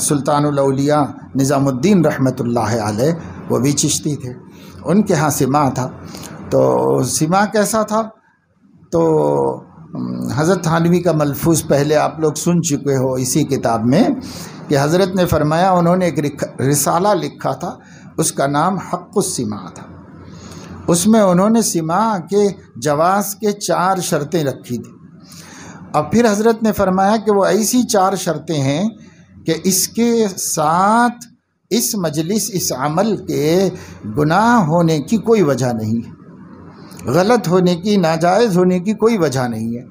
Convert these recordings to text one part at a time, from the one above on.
سلطان الاولیاء نظام الدین رحمۃ اللہ علیہ، وہ بھی چشتی تھے، ان کے ہاں سماع تھا۔ تو سماع کیسا تھا؟ تو حضرت تھانوی کا ملفوظ پہلے آپ لوگ سن چکے ہو اسی کتاب میں، کہ حضرت نے فرمایا انہوں نے ایک رسالہ لکھا تھا، اس کا نام حق السماع تھا۔ اس میں انہوں نے سماع کے جواز کے 4 شرطیں رکھی تھیں، اور پھر حضرت نے فرمایا کہ وہ ایسی 4 شرطیں ہیں کہ اس کے ساتھ اس مجلس، اس عمل کے گناہ ہونے کی کوئی وجہ نہیں ہے، غلط ہونے کی، ناجائز ہونے کی کوئی وجہ نہیں ہے،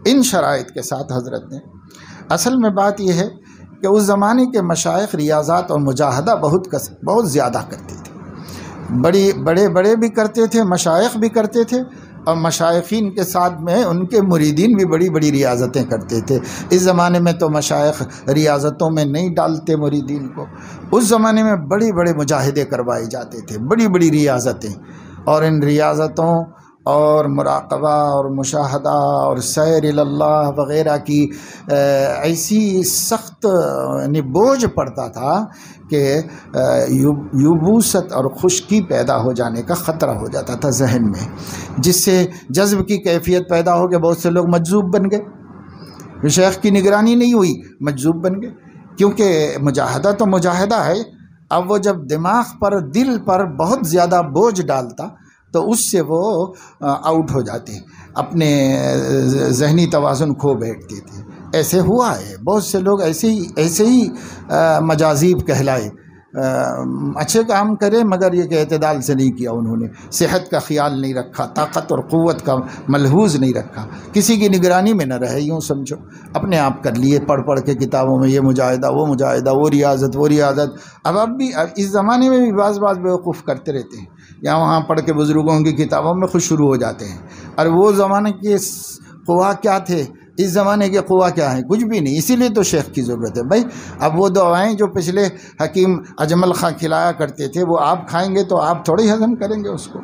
ان شرائط کے ساتھ حضرت نے۔ اصل میں بات یہ ہے کہ اس زمانے کے مشائخ ریاضات اور مجاہدہ بہت زیادہ کرتے تھے، بڑے بھی کرتے تھے، مشائخ بھی کرتے تھے، اور مشائخین کے ساتھ میں ان کے مریدین بھی بڑی ریاضتیں کرتے تھے۔ اس زمانے میں تو مشائخ ریاضتوں میں نہیں ڈالتے مریدین کو، اس زمانے میں بڑے مجاہدے کروائے جاتے تھے، بڑی ریاضتیں، اور ان ریاضتوں اور مراقبہ اور مشاہدہ اور سیر اللہ وغیرہ کی ایسی سخت بوجھ پڑتا تھا کہ یبوست اور خشکی پیدا ہو جانے کا خطرہ ہو جاتا تھا ذہن میں، جس سے جذب کی کیفیت پیدا ہو گئی، بہت سے لوگ مجذوب بن گئے، شیخ کی نگرانی نہیں ہوئی، مجذوب بن گئے، کیونکہ مجاہدہ تو مجاہدہ ہے۔ اب وہ جب دماغ پر، دل پر بہت زیادہ بوجھ ڈالتا تو اس سے وہ آؤٹ ہو جاتے، اپنے ذہنی توازن کھو بیٹھتے تھے۔ ایسے ہوا ہے، بہت سے لوگ ایسے ہی مجاذیب کہلائے، اچھے کام کرے مگر یہ کہ اعتدال سے نہیں کیا، انہوں نے صحت کا خیال نہیں رکھا، طاقت اور قوت کا ملحوظ نہیں رکھا، کسی کی نگرانی میں نہ رہے، یوں سمجھو اپنے آپ کر لیے، پڑھ کے کتابوں میں یہ مجاہدہ، وہ ریاضت۔ اب بھی اس زمانے میں بھی بعض بیوقوف کرتے رہتے ہیں، یہاں وہاں پڑھ کے بزرگوں کی کتابوں میں خود شروع ہو جاتے ہیں، اور وہ زمانے کے قوا کیا تھے، اس زمانے کے قوا کیا ہیں، کچھ بھی نہیں۔ اسی لیے تو شیخ کی ضرورت ہے بھائی۔ اب وہ دوائیں جو پچھلے حکیم اجمل خاں کھلایا کرتے تھے، وہ آپ کھائیں گے تو آپ تھوڑی ہضم کریں گے اس کو۔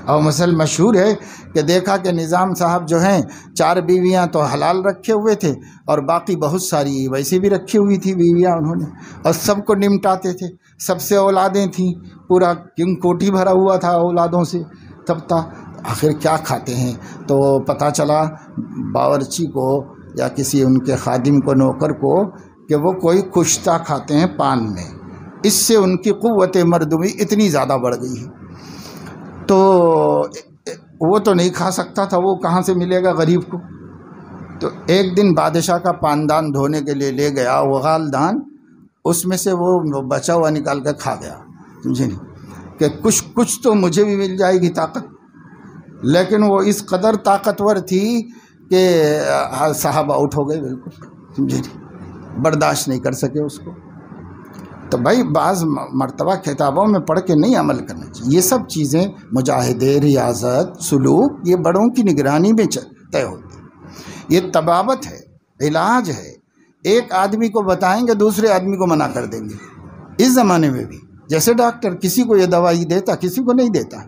اور مثل مشہور ہے کہ دیکھا کہ نظام صاحب جو ہیں 4 بیویاں تو حلال رکھے ہوئے تھے، اور باقی بہت ساری ویسے بھی رکھی ہوئی تھی بیویاں انہوں نے، اور سب کو نمٹاتے تھے، سب سے اولادیں تھیں، پورا کنگ کوٹھی بھرا ہوا تھا اولادوں سے، تب تھا آخر کیا کھاتے ہیں؟ تو پتہ چلا باورچی کو یا کسی ان کے خادم کو، نوکر کو، کہ وہ کوئی کشتہ کھاتے ہیں پان میں، اس سے ان کی قوت مردمی اتنی زیادہ بڑھ گئی ہے۔ تو وہ تو نہیں کھا سکتا تھا، وہ کہاں سے ملے گا غریب کو؟ تو ایک دن بادشاہ کا پاندان دھونے کے لیے لے گیا، وغال دان، اس میں سے وہ بچا ہوا نکال کر کھا گیا، سمجھے نہیں کہ کچھ تو مجھے بھی مل جائے گی طاقت، لیکن وہ اس قدر طاقتور تھی کہ صاحب آؤٹ ہو گئے بالکل، سمجھے نہیں، برداشت نہیں کر سکے اس کو۔ تو بھائی بعض مرتبہ کتابوں میں پڑھ کے نہیں عمل کرنا چاہیے، یہ سب چیزیں مجاہدے، ریاضت، سلوک، یہ بڑوں کی نگرانی میں طے ہوتی ہے، یہ طبابت ہے، علاج ہے۔ ایک آدمی کو بتائیں گے، دوسرے آدمی کو منع کر دیں گے، اس زمانے میں بھی جیسے ڈاکٹر کسی کو یہ دوائی دیتا، کسی کو نہیں دیتا،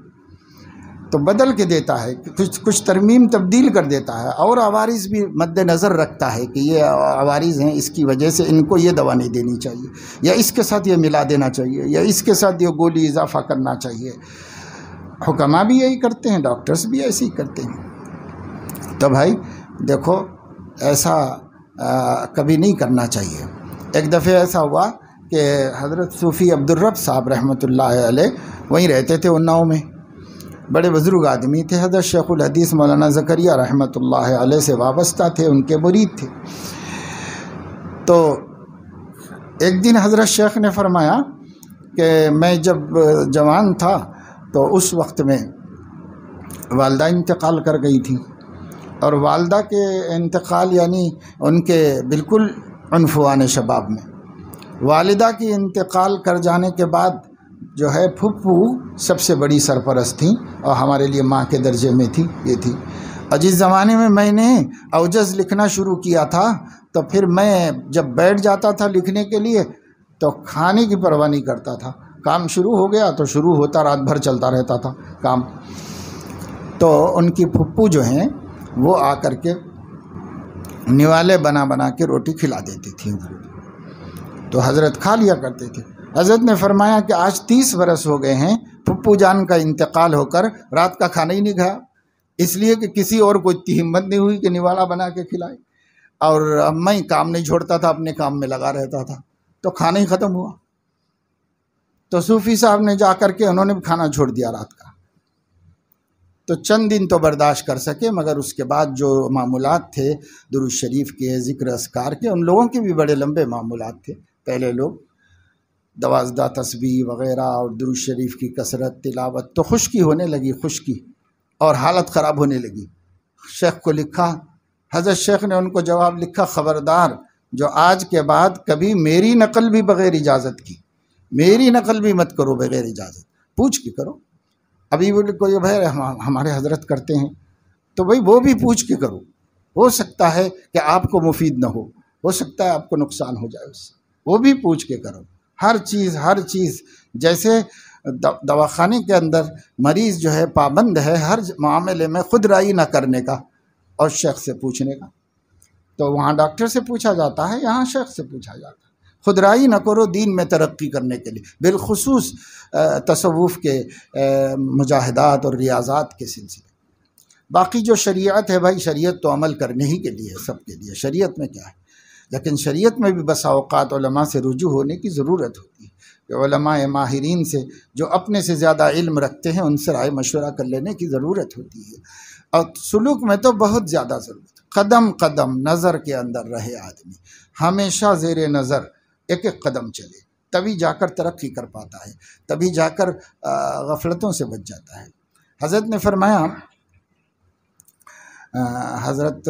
تو بدل کے دیتا ہے، کچھ ترمیم تبدیل کر دیتا ہے، اور عوارض بھی مد نظر رکھتا ہے کہ یہ عوارض ہیں، اس کی وجہ سے ان کو یہ دوا نہیں دینی چاہیے، یا اس کے ساتھ یہ ملا دینا چاہیے، یا اس کے ساتھ یہ گولی اضافہ کرنا چاہیے۔ حکماء بھی یہی کرتے ہیں، ڈاکٹرز بھی ایسے ہی کرتے ہیں۔ تو بھائی دیکھو، ایسا کبھی نہیں کرنا چاہیے۔ ایک دفعہ ایسا ہوا کہ حضرت صوفی عبدالرب صاحب رحمۃ اللہ علیہ وہیں رہتے تھے اناؤ میں، بڑے بزرگ آدمی تھے، حضرت شیخ الحدیث مولانا زکریا رحمۃ اللہ علیہ سے وابستہ تھے، ان کے مرید تھے۔ تو ایک دن حضرت شیخ نے فرمایا کہ میں جب جوان تھا تو اس وقت میں والدہ انتقال کر گئی تھی، اور والدہ کے انتقال یعنی ان کے بالکل عنفوان شباب میں، والدہ کی انتقال کر جانے کے بعد جو ہے پھپھو سب سے بڑی سرپرست تھیں، اور ہمارے لیے ماں کے درجے میں تھی، یہ تھی۔ اور جس زمانے میں نے اوجز لکھنا شروع کیا تھا، تو پھر میں جب بیٹھ جاتا تھا لکھنے کے لیے تو کھانے کی پرواہ نہیں کرتا تھا، کام شروع ہو گیا تو شروع ہوتا، رات بھر چلتا رہتا تھا کام۔ تو ان کی پھپھو جو ہیں وہ آ کر کے نوالے بنا کے روٹی کھلا دیتی تھیں، تو حضرت کھا لیا کرتے تھے۔ حضرت نے فرمایا کہ آج 30 برس ہو گئے ہیں پھپھو جان کا انتقال ہو کر رات کا کھانا ہی نہیں کھایا، اس لیے کہ کسی اور کو اتنی ہمت نہیں ہوئی کہ نوالا بنا کے کھلائے، اور میں کام نہیں چھوڑتا تھا، اپنے کام میں لگا رہتا تھا، تو کھانا ہی ختم ہوا۔ تو صوفی صاحب نے جا کر کے انہوں نے بھی کھانا چھوڑ دیا رات کا، تو چند دن تو برداشت کر سکے، مگر اس کے بعد جو معمولات تھے درود شریف کے، ذکر اذکار کے، ان لوگوں کے بھی بڑے لمبے معمولات تھے۔ پہلے لوگ 12 تسبیح وغیرہ اور درود شریف کی کثرت تلاوت، تو خشکی ہونے لگی، خشکی، اور حالت خراب ہونے لگی۔ شیخ کو لکھا، حضرت شیخ نے ان کو جواب لکھا، خبردار جو آج کے بعد کبھی میری نقل بھی بغیر اجازت کی، میری نقل بھی مت کرو بغیر اجازت، پوچھ کے کرو۔ ابھی وہ کوئی بھائی ہمارے حضرت کرتے ہیں تو بھائی وہ بھی پوچھ کے کرو، ہو سکتا ہے کہ آپ کو مفید نہ ہو سکتا ہے آپ کو نقصان ہو جائے اس سے، وہ بھی پوچھ کے کرو۔ ہر چیز جیسے دواخانے کے اندر مریض جو ہے پابند ہے ہر معاملے میں خود رائے نہ کرنے کا اور شیخ سے پوچھنے کا، تو وہاں ڈاکٹر سے پوچھا جاتا ہے، یہاں شیخ سے پوچھا جاتا ہے۔ خود رائے نہ کرو دین میں ترقی کرنے کے لیے، بالخصوص تصوف کے مجاہدات اور ریاضات کے سلسلے۔ باقی جو شریعت ہے بھائی، شریعت تو عمل کرنے ہی کے لیے، سب کے لیے، شریعت میں کیا ہے، لیکن شریعت میں بھی بسا اوقات علماء سے رجوع ہونے کی ضرورت ہوتی ہے، کہ علماء ماہرین سے جو اپنے سے زیادہ علم رکھتے ہیں ان سے رائے مشورہ کر لینے کی ضرورت ہوتی ہے۔ اور سلوک میں تو بہت زیادہ ضرورت ہے، قدم قدم نظر کے اندر رہے آدمی، ہمیشہ زیر نظر ایک ایک قدم چلے، تبھی جا کر ترقی کر پاتا ہے، تبھی جا کر غفلتوں سے بچ جاتا ہے۔ حضرت نے فرمایا، حضرت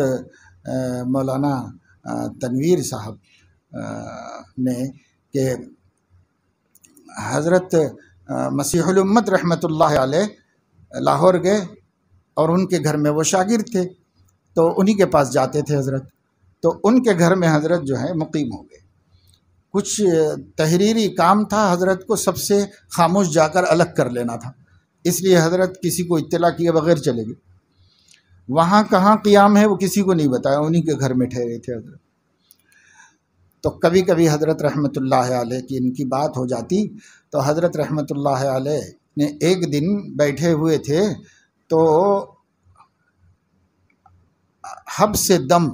مولانا تنویر صاحب نے، کہ حضرت مسیح الامت رحمۃ اللہ علیہ لاہور گئے اور ان کے گھر میں وہ شاگرد تھے، تو انہی کے پاس جاتے تھے حضرت، تو ان کے گھر میں حضرت جو ہے مقیم ہو گئے۔ کچھ تحریری کام تھا، حضرت کو سب سے خاموش جا کر الگ کر لینا تھا، اس لیے حضرت کسی کو اطلاع کیے بغیر چلے گئے۔ وہاں کہاں قیام ہے وہ کسی کو نہیں بتایا، انہی کے گھر میں ٹھہرے تھے حضرت۔ تو کبھی کبھی حضرت رحمۃ اللہ علیہ کی ان کی بات ہو جاتی، تو حضرت رحمۃ اللہ علیہ نے ایک دن بیٹھے ہوئے تھے تو حبس دم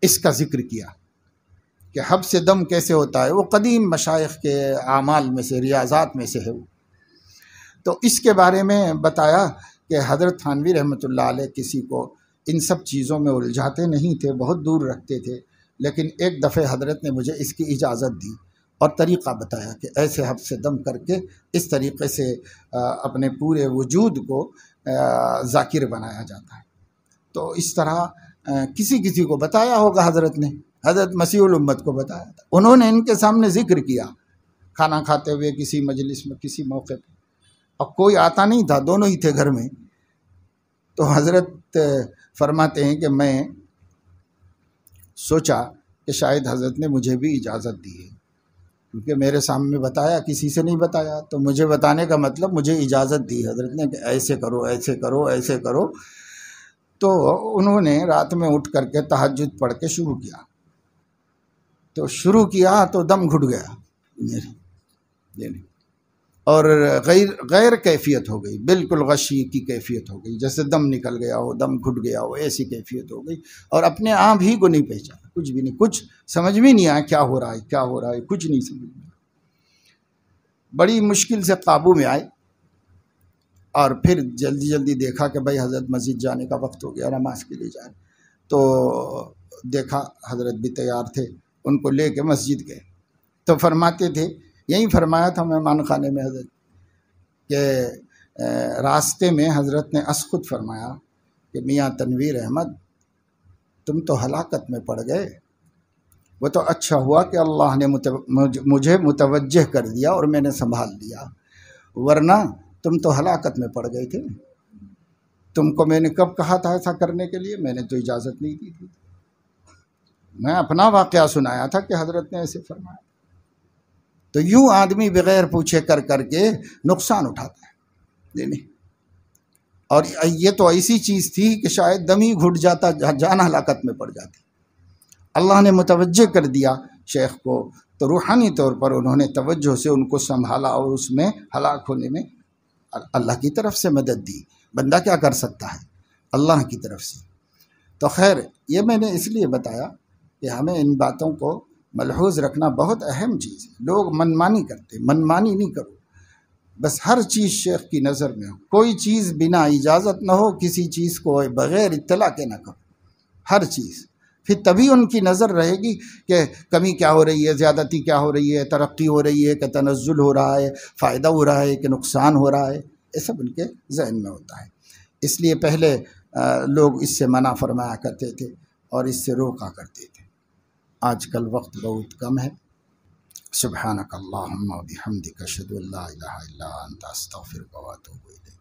اس کا ذکر کیا کہ حبس دم کیسے ہوتا ہے، وہ قدیم مشائخ کے اعمال میں سے، ریاضات میں سے ہے وہ۔ تو اس کے بارے میں بتایا کہ حضرت تھانوی رحمۃ اللہ علیہ کسی کو ان سب چیزوں میں الجھاتے نہیں تھے، بہت دور رکھتے تھے، لیکن ایک دفعہ حضرت نے مجھے اس کی اجازت دی اور طریقہ بتایا کہ ایسے حبس دم کر کے اس طریقے سے اپنے پورے وجود کو ذاکر بنایا جاتا ہے۔ تو اس طرح کسی کو بتایا ہوگا حضرت نے، حضرت مسیح الامت کو بتایا تھا، انہوں نے ان کے سامنے ذکر کیا کھانا کھاتے ہوئے کسی مجلس میں، کسی موقع پہ، اور کوئی آتا نہیں تھا، دونوں ہی تھے گھر میں۔ تو حضرت فرماتے ہیں کہ میں سوچا کہ شاید حضرت نے مجھے بھی اجازت دی ہے، کیونکہ میرے سامنے بتایا، کسی سے نہیں بتایا، تو مجھے بتانے کا مطلب مجھے اجازت دی حضرت نے کہ ایسے کرو، ایسے کرو، ایسے کرو۔ تو انہوں نے رات میں اٹھ کر کے تہجد پڑھ کے شروع کیا تو دم گھٹ گیا اور غیر کیفیت ہو گئی، بالکل غشی کی کیفیت ہو گئی، جیسے دم نکل گیا ہو، دم گھٹ گیا ہو، ایسی کیفیت ہو گئی، اور اپنے آپ ہی کو نہیں پہچانا، کچھ بھی نہیں، کچھ سمجھ میں نہیں آیا کیا ہو رہا ہے، کچھ نہیں سمجھ میں۔ بڑی مشکل سے قابو میں آئے، اور پھر جلدی دیکھا کہ بھائی حضرت مسجد جانے کا وقت ہو گیا، نماز کے لیے جائے، تو دیکھا حضرت بھی تیار تھے، ان کو لے کے مسجد گئے۔ تو فرماتے تھے، یہی فرمایا تھا مہمان خانے میں حضرت، کہ راستے میں حضرت نے خود فرمایا کہ میاں تنویر احمد تم تو ہلاکت میں پڑ گئے، وہ تو اچھا ہوا کہ اللہ نے مجھے متوجہ کر دیا اور میں نے سنبھال لیا، ورنہ تم تو ہلاکت میں پڑ گئے تھے۔ تم کو میں نے کب کہا تھا ایسا کرنے کے لیے؟ میں نے تو اجازت نہیں دی تھی، میں اپنا واقعہ سنایا تھا کہ حضرت نے ایسے فرمایا۔ تو یوں آدمی بغیر پوچھے کر کے نقصان اٹھاتا ہے، نہیں۔ اور یہ تو ایسی چیز تھی کہ شاید دم ہی گھٹ جاتا، جان ہلاکت میں پڑ جاتی، اللہ نے متوجہ کر دیا، شیخ کو تو روحانی طور پر انہوں نے توجہ سے ان کو سنبھالا اور اس میں ہلاک ہونے میں اللہ کی طرف سے مدد دی. بندہ کیا کر سکتا ہے؟ اللہ کی طرف سے. تو خیر یہ میں نے اس لیے بتایا کہ ہمیں ان باتوں کو ملحوظ رکھنا بہت اہم چیز ہے. لوگ منمانی کرتے، منمانی نہیں کرو، بس ہر چیز شیخ کی نظر میں ہو. کوئی چیز بنا اجازت نہ ہو، کسی چیز کو بغیر اطلاع کے نہ کرو، ہر چیز. پھر تبھی ان کی نظر رہے گی کہ کمی کیا ہو رہی ہے، زیادتی کیا ہو رہی ہے، ترقی ہو رہی ہے کہ تنزل ہو رہا ہے، فائدہ ہو رہا ہے کہ نقصان ہو رہا ہے. یہ سب ان کے ذہن میں ہوتا ہے. اس لیے پہلے لوگ اس سے منع فرمایا کرتے تھے اور اس سے روکا کرتے تھے. آج کل وقت بہت کم ہے. سبحانک اللہم و بحمدک اشہد ان لا الہ الا انت استغفرک و اتوب الیک.